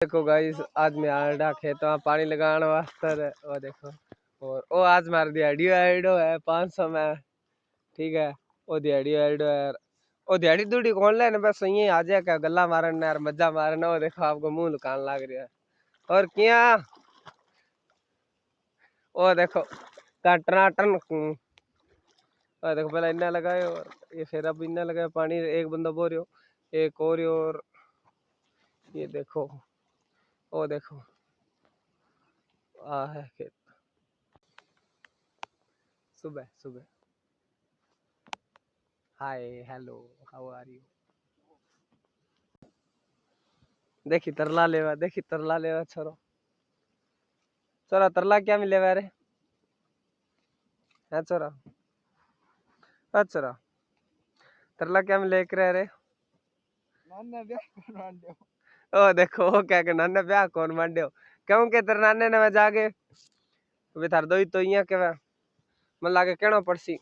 देखो गाइस आज मैं आड़ा खेत में पानी लगाने वास्ते वो देखो और वो आज मार दिहाड़ी आइडो है 500 में। ठीक है वो दिहाड़ी आइडो है वो दिहाड़ी दूड़ी कौन लेने बस यही आ जाए क्या गल्ला मारने यार मजा मारने। वो देखो आपको मुंह लुकान लग रहा है और क्या वो देखो टनाटन। और देखो पहले इन्ना लगाए और ये फिर अब इन्ना लगाए पानी एक बंदा बो रही हो एक और ये देखो वो देखो आ है खेत सुबह सुबह। Hi hello how are you. देखी तरला लेवा छोरो छोरा तरला क्या मिलेगा रे है छोरा छोरा तरला क्या मिले कर रे नाने ब्याह कौन मांड्यो। ओ देखो वो क्या के नाने ब्याह कौन मांड्यो क्यों के तेरे नाने ने मैं जाके वे थार दो ही तो इया के मन लागे कहना पड़सी